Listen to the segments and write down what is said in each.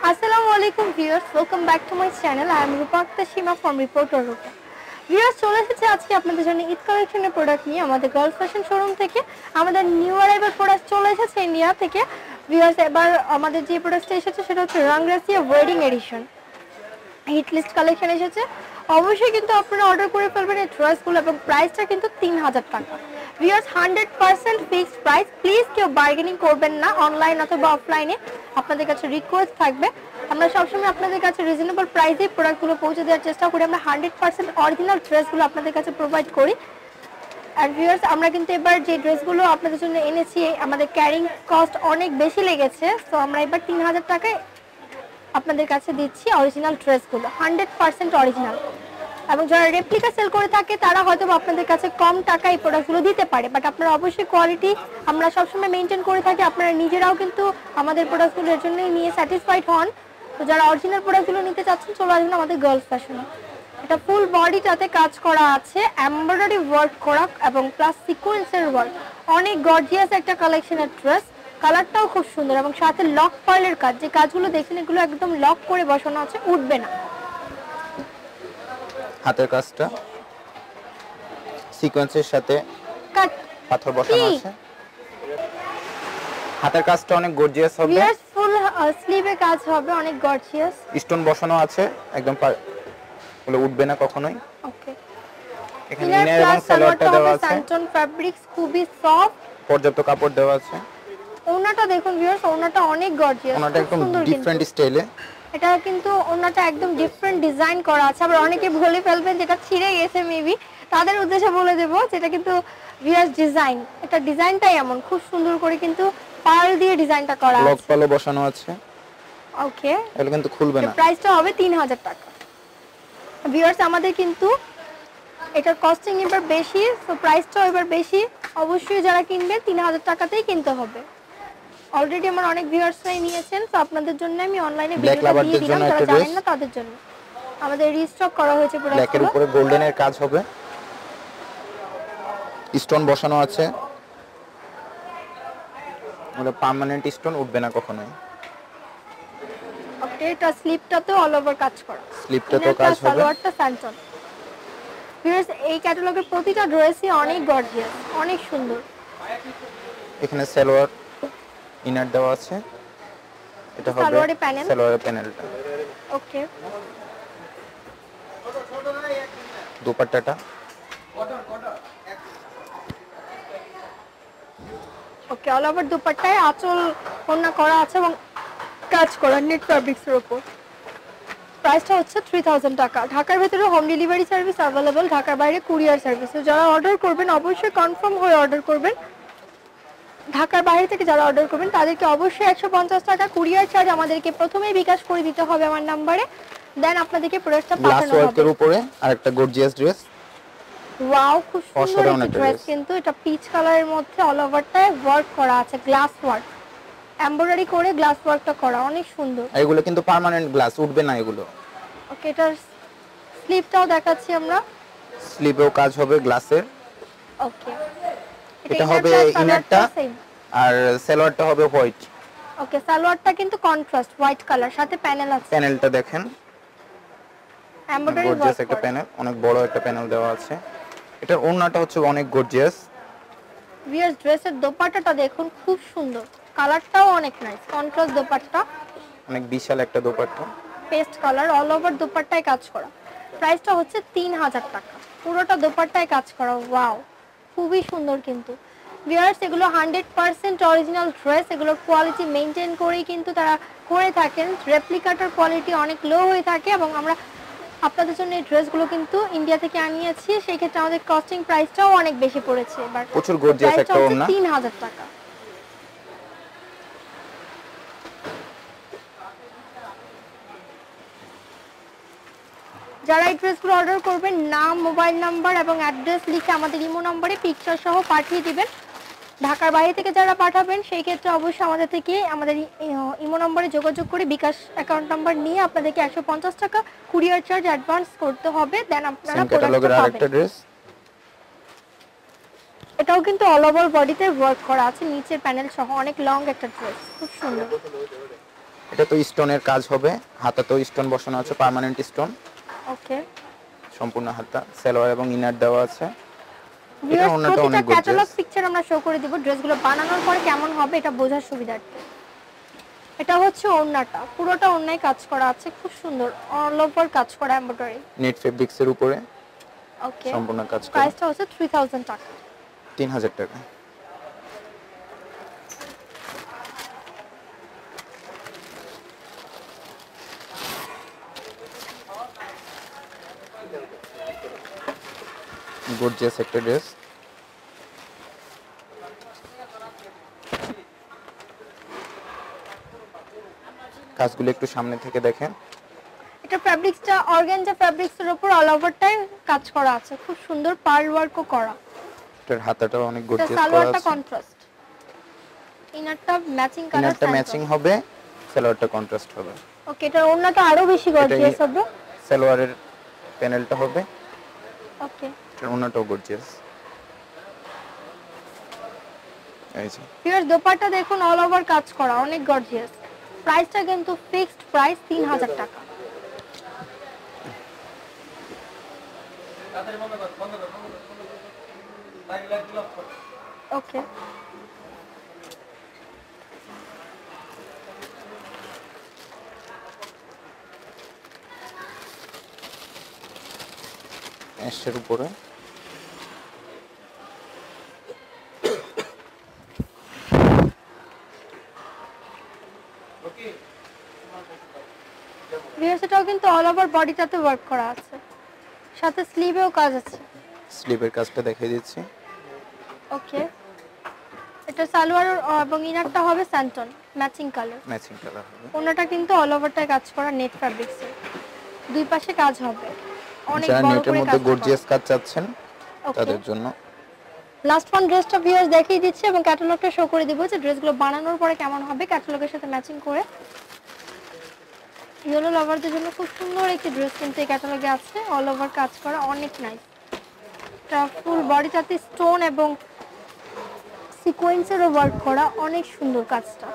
Assalamu alaikum viewers, welcome back to my channel. I am Rupakta Shima from Reporter Rupa. Viewers, চলে এসেছে আজকে আপনাদের জন্য ঈদ কালেকশনের প্রোডাক্ট নিয়ে আমাদের গার্লস ফ্যাশন শোরুম থেকে। আমাদের নিউ অ্যারাইভাল প্রোডাক্ট চলে এসেছে ইন্ডিয়া থেকে। ভিউয়ার্স, এবার আমাদের যে প্রোডাক্টটা এসেছে সেটা হচ্ছে Rangrasiya wedding edition hit list collection এসেছে। অবশ্যই কিন্তু আপনারা অর্ডার করে ফেলবেন এই ড্রেসগুলো এবং প্রাইসটা কিন্তু 3000 টাকা। Viewers, 100% fixed price. প্লিজ কেউ বার্গেনিং করবেন না অনলাইন অথবা অফলাইনে। আপনাদের কাছে রিকোয়েস্ট থাকবে, আমরা সবসময় আপনাদের কাছে রিজনেবল প্রাইসে প্রোডাক্টগুলো পৌঁছে দেওয়ার চেষ্টা করি। আমরা 100% অরিজিনাল ড্রেসগুলো আপনাদের কাছে প্রোভাইড করি। আর ভিউয়ার্স, আমরা কিন্তু এবার যে ড্রেসগুলো আপনাদের জন্য এনেছি আমাদের ক্যারিং কস্ট অনেক বেশি লেগেছে, তো আমরা এবার 3000 টাকায় আপনাদের কাছে দিচ্ছি অরিজিনাল ড্রেসগুলো, 100% অরিজিনাল। এবং যারা রেপ্লিকা সেল করে থাকে তারা হয়তো আপনাদের কাছে কম টাকায় প্রোডাক্টগুলো দিতে পারে, বাট আপনারা অবশ্যই কোয়ালিটি আমরা সবসময় মেনটেন করে থাকি। আপনারা নিজেরাও কিন্তু আমাদের প্রোডাক্টগুলোর জন্যই নিয়ে স্যাটিসফাইড হন। তো যারা অরিজিনাল প্রোডাক্টগুলো নিতে চাচ্ছেন চলে আসবেন আমাদের গার্লস ফ্যাশনে। এটা ফুল বডিটাতে কাজ করা আছে, এমব্রয়ডারি ওয়ার্ক করা এবং প্লাস সিকোয়েন্সের ওয়ার্ক। অনেক গর্জিয়াস একটা কালেকশনের ড্রেস, কালারটাও খুব সুন্দর এবং সাথে লক পার্লের কাজ। যে কাজগুলো দেখছেন এগুলো একদম লক করে বসানো আছে, উঠবে না। হাতের কাজটা সিকোয়েন্সের সাথে পাথর বসানো আছে। হাতের কাজটা অনেক গর্জিয়াস হবে, ফুল স্লিভে কাজ হবে, অনেক গর্জিয়াস। স্টোন বসানো আছে, একদম বলে উঠবে না কখনোই। ওকে, এখানে ইনার এবং সালোয়ারটা দেওয়া আছে, স্যান্টন ফ্যাব্রিক্স, খুবই সফট, পর্যাপ্ত কাপড় দেওয়া আছে। ওনাটা দেখুন ভিউয়ার্স, ওনাটা অনেক গর্জিয়াস, ওনাটা একদম ডিফারেন্ট স্টাইলে। এটা কিন্তু ওনাটা একদম ডিফারেন্ট ডিজাইন করা আছে। আবার অনেকে বলে ফেলবেন যেটা ছিঁড়ে গেছে মেবি, তাদের উদ্দেশ্যে বলে দেব যেটা কিন্তু ভিউয়ার্স ডিজাইন, এটা ডিজাইনটাই এমন খুব সুন্দর করে কিন্তু পার্ল দিয়ে ডিজাইনটা করা আছে, লক পালও বসানো আছে। ওকে, এটা কিন্তু খুলবে না। প্রাইসটা হবে 3000 টাকা। ভিউয়ার্স, আমাদের কিন্তু এটার কস্টিং এবার বেশি, সো প্রাইসটাও এবার বেশি। অবশ্যই যারা কিনবেন 3000 টাকাতেই কিনতে হবে। অলরেডি আমার অনেক ভিউয়ার্সরাই নিয়েছেন, তো আপনাদের জন্য আমি অনলাইনে ভিডিওটা দিয়ে দিলাম, যারা জানেন না তাদের জন্য। আমাদের রিস্টক করা হয়েছে পুরো। ব্ল্যাকের উপরে গোল্ডেনের কাজ হবে, স্টোন বসানো আছে, ওটা পার্মানেন্ট স্টোন, উঠবে না কখনোই। ওকে, এটা স্লিপটাতেও অল ওভার কাজ করা, স্লিপটাতেও কাজ হবে, সালোয়ারটা স্যান্টন। ভিউয়ার্স, এই ক্যাটালগের প্রতিটা ড্রেসই অনেক গর্জিয়াস, অনেক সুন্দর। এখানে সালোয়ার ইনার দেওয়া আছে, এটা হবে সালোয়ারের প্যানেলটা। ওকে, দুপাট্টাটা ওকে, অল ওভার দুপাট্টায় আঁচল ওড়না করা আছে এবং কাজ করা নেট ফ্যাব্রিক্সের উপর। প্রাইসটা হচ্ছে 3000 টাকা। ঢাকার ভেতরে হোম ডেলিভারি সার্ভিস অ্যাভেলেবল, ঢাকার বাইরে কুরিয়ার সার্ভিস। যারা অর্ডার করবেন অবশ্যই কনফার্ম হয়ে অর্ডার করবেন। ঢাকার বাইরে থেকে যারা অর্ডার করবেন তাদেরকে অবশ্যই 150 টাকা কুরিয়ার চার্জ আমাদেরকে প্রথমেই বিকাশ করে দিতে হবে আমার নম্বরে, দেন আপনাদেরকে প্রোডাক্টটা পাঠানো হবে। গ্লাস ওয়ার্কের উপরে আরেকটা গর্জিয়াস ড্রেস। ওয়াও, খুব সুন্দর একটা ড্রেস, কিন্তু এটা পিচ কালারের মধ্যে অল ওভারটায় ওয়ার্ক করা আছে, গ্লাস ওয়ার্ক, এমব্রয়ডারি করে গ্লাস ওয়ার্কটা করা, অনেক সুন্দর। এগুলো কিন্তু পার্মানেন্ট গ্লাস, উঠবে না এগুলো। ওকে, এটার স্লিভটাও দেখাচ্ছি আমরা, স্লিভেও কাজ হবে গ্লাসের। ওকে, এটা হবে ইনারটা, আর সালোয়ারটা হবে হোয়াইট। ওকে, সালোয়ারটা কিন্তু কন্ট্রাস্ট হোয়াইট কালার, সাথে প্যানেল আছে। প্যানেলটা দেখেন, এমব্রয়ডারি গর্জিয়াস একটা প্যানেল, অনেক বড় একটা প্যানেল দেওয়া আছে। এটার ওড়নাটা হচ্ছে অনেক গর্জিয়াস। ভিউয়ার্স, ড্রেসের দোপাট্টাটা দেখুন, খুব সুন্দর, কালারটাও অনেক নাইস, কন্ট্রাস্ট দোপাট্টা, অনেক বিশাল একটা dupatta, paste colour, all over দোপাট্টায় কাজ করা। প্রাইসটা হচ্ছে 3000 টাকা, পুরোটা দোপাট্টায় কাজ করা। ওয়াও, খুবই সুন্দর। কিন্তু ভিউয়ার্স, এগুলো 100% অরিজিনাল ড্রেস, এগুলোর কোয়ালিটি মেনটেন করেই কিন্তু তারা করে থাকেন। রেপ্লিকাটার কোয়ালিটি অনেক লো হয়ে থাকে এবং আমরা আপনাদের জন্য এই ড্রেসগুলো কিন্তু ইন্ডিয়া থেকে আনিয়েছি, সেই ক্ষেত্রে আমাদের কস্টিং প্রাইসটাও অনেক বেশি পড়েছে। এবার প্রচুর গর্জিয়াস একটা ওড়না, 3000 টাকা। যারা এই ড্রেসগুলো অর্ডার করবেন নাম, মোবাইল নাম্বার এবং অ্যাড্রেস লিখে আমাদের ইমো নম্বরে পিকচার সহ পাঠিয়ে দিবেন। ঢাকার বাইরে থেকে যারা পাঠাবেন সেই ক্ষেত্রে অবশ্যই আমাদের ইমো নম্বরে যোগাযোগ করে বিকাশ অ্যাকাউন্ট নাম্বার নিয়ে আপনাদেরকে 150 টাকা কুরিয়ার চার্জ অ্যাডভান্স করতে হবে, দেন আপনারা প্রোডাক্টটা পাবেন। এটাও কিন্তু অল ওভার বডিতে ওয়ার্ক করা আছে, নিচের প্যানেল সহ, অনেক লং একটা ড্রেস, খুব সুন্দর। এটা তো স্টোনের কাজ হবে, হাতাতেও স্টোন বসানো আছে, পার্মানেন্ট স্টোন। ওকে সম্পূর্ণ হাতা, সালোয়ার এবং ইনার দেওয়া আছে। এটা ভিউয়ার্স ওন্নাটা প্রতিটা অনেক ক্যাটালগ গর্জিয়াস। পিকচার আমরা শো করে দিব ড্রেসগুলো বানানোর পরে কেমন হবে এটা বোঝার সুবিধার্থে। এটা হচ্ছে ওড়নাটা, পুরোটা ওড়নায় কাজ করা আছে, খুব সুন্দর অল ওভার কাজ করা এমব্রয়ডারি। নেট ফেব্রিক্স এর উপরে ওকে সম্পূর্ণ কাজ করা। প্রাইসটা হচ্ছে 3000 টাকা। 3000 টাকা। গর্জিয়াস একটা ড্রেস। কাজগুলো একটু সামনে থেকে দেখেন। এটা ফ্যাব্রিক্সটা অর্গানজা ফ্যাব্রিক্সের উপর অল ওভারটাই কাজ করা আছে, খুব সুন্দর পার্ল ওয়ার্কও করা। এটার হাতাটাও অনেক এটা গর্জিয়াস করা সালোয়ারটা আছে। কন্ট্রাস্ট, ইনারটা ম্যাচিং কালার, ইনারটা ম্যাচিং হবে, সালোয়ারটা কন্ট্রাস্ট হবে। ওকে এটা ওড়নাটা আরো বেশি গর্জিয়াস হবে। সালোয়ারের প্যানেলটা হবে, ওকে এটার ওন্নাটাও গর্জিয়াস। এই যে ভিউয়ার্স দোপাট্টা দেখুন অল ওভার কাজ করা, অনেক গর্জিয়াস। প্রাইসটা কিন্তু ফিক্সড প্রাইস 3000 টাকা। ওকে অ্যাশের উপরে ভিউয়ার্স এটাও কিন্তু অল ওভার বডিটাতে ওয়ার্ক করা আছে, সাথে স্লিভেও কাজ আছে। স্লিভের কাজটা দেখিয়ে দিচ্ছি। ওকে এটা সালোয়ার এবং ইনারটা হবে স্যান্টন ম্যাচিং কালার। ম্যাচিং কালার হবে। ওনাটা কিন্তু অল ওভারটাই কাজ করা নেট ফ্যাব্রিক্সে, দুই পাশে কাজ হবে, অনেক যারা বড় নেটের করে মধ্যে কাজ গর্জিয়াস কাজ চাচ্ছেন ওকে তাদের জন্য। লাস্ট ওয়ান ড্রেসটা ভিউয়ার্স দেখিয়ে দিচ্ছি এবং ক্যাটালগটা শো করে দিব যে ড্রেসগুলো বানানোর পরে কেমন হবে ক্যাটালগের সাথে ম্যাচিং করে। ইয়েলো লাভারদের জন্য খুব সুন্দর একটি ড্রেস কিন্তু এই ক্যাটালগে আছে, অল ওভার কাজ করা, অনেক নাইস। এটা ফুল বডিটাতে স্টোন এবং সিকোয়েন্সেরও ওয়ার্ক করা, অনেক সুন্দর কাজটা,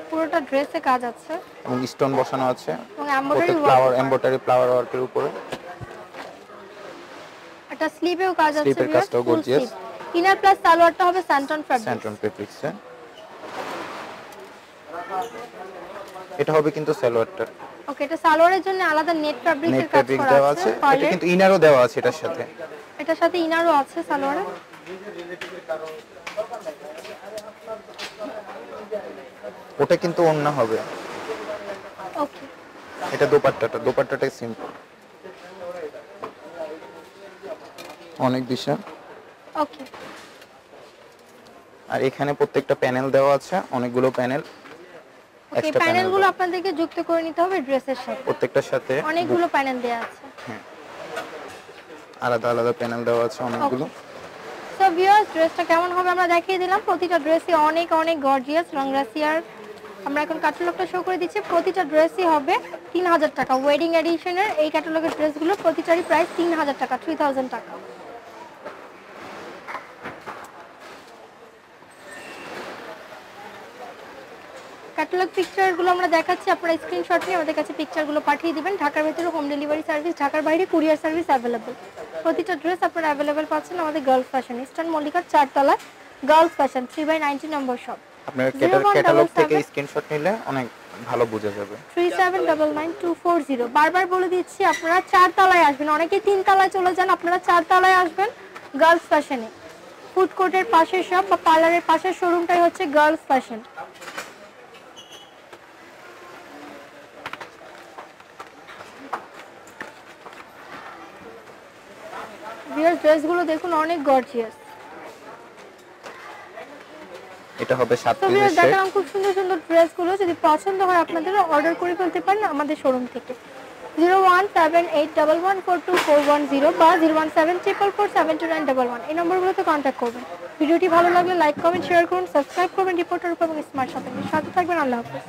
পুরোটা ড্রেসে কাজ আছে এবং স্টোন বসানো আছে এবং embroidery flower work. Embroidery flower ওয়ার্কের উপরে। এটা স্লিভেও কাজ আছে, স্লিভের কাজটাও গর্জিয়াস। ইনার প্লাস সালোয়ারটা হবে স্যান্টন ফ্যাব্রিক। স্যান্টন ফেব্রিক্স। এটা হবে কিন্তু সালোয়ারটা। ওকে এটা সালোয়ারের জন্য আলাদা নেট নেট ফ্যাব্রিকের কাজ ফেব্রিক করা দেওয়া আছে আছে, এটা পার্লের। কিন্তু ইনারও দেওয়া আছে এটার সাথে। এটার সাথে ইনারও আছে সালোয়ারে। ওটা কিন্তু ওন্না হবে। ওকে এটা দোপাট্টাটা সিম্পল, অনেক বিশাল। ওকে আর এখানে প্রত্যেকটা প্যানেল দেওয়া আছে, অনেকগুলো প্যানেল। ওকে এক্সট্রা প্যানেলগুলো আপনাদেরকে যুক্ত করে নিতে হবে ড্রেসের সাথে, প্রত্যেকটার সাথে অনেকগুলো প্যানেল দেওয়া আছে। আলাদা আলাদা প্যানেল দেওয়া আছে অনেকগুলো। সো ভিউয়ার্স ড্রেসটা কেমন হবে আমরা দেখিয়ে দিলাম, প্রতিটা ড্রেসই অনেক অনেক গর্জিয়াস লং রাসিয়ার। আমরা এখন ক্যাটালগটা শো করে দিচ্ছি, প্রতিটা ড্রেসই হবে 3000 টাকা। ওয়েডিং এডিশনের এই ক্যাটালগের ড্রেসগুলো প্রতিটারই প্রাইস 3000 টাকা, 3000 টাকা। ক্যাটালগ পিকচারগুলো আমরা দেখাচ্ছি, আপনারা স্ক্রিনশট নিয়ে আমাদের কাছে পিকচারগুলো পাঠিয়ে দিবেন। ঢাকার ভেতরে হোম ডেলিভারি সার্ভিস, ঢাকার বাইরে কুরিয়ার সার্ভিস অ্যাভেলেবল। প্রতিটা ড্রেস আপনারা অ্যাভেলেবল পাচ্ছেন আমাদের গার্লস ফ্যাশন, ইস্টার্ন মল্লিকার 4 তলায় গার্লস ফ্যাশন 3/90 নম্বর শপ। আপনারা ক্যাটালগ থেকে স্ক্রিনশট নিলে অনেক ভালো বোঝা যাবে। 37999240। বারবার বলে দিচ্ছি আপনারা 4 তলায় আসবেন, অনেকেই 3 তলায় চলে যান, আপনারা 4 তলায় আসবেন গার্লস ফ্যাশনে। ফুড কোর্টের পাশের শপ বা পার্লারের পাশের শোরুমটাই হচ্ছে গার্লস ফ্যাশন। ভিউয়ার্স ড্রেসগুলো দেখুন অনেক গর্জিয়াস। এটা হবে 7 তো পিসের ভিউয়ার্স সেট। দেখালাম খুব সুন্দর সুন্দর ড্রেসগুলো, যদি পছন্দ হয় আপনাদের অর্ডার করে ফেলতে পারেন আমাদের শোরুম থেকে। 01781142410 বা 01744472911 এই নম্বরগুলোতে কন্ট্যাক্ট করবেন। ভিডিওটি ভালো লাগলে লাইক কমেন্ট শেয়ার করুন, সাবস্ক্রাইব করবেন রিপোর্টার উপর এবং স্মার্ট শপিং এর সাথে থাকবেন। আল্লাহ হাফেজ।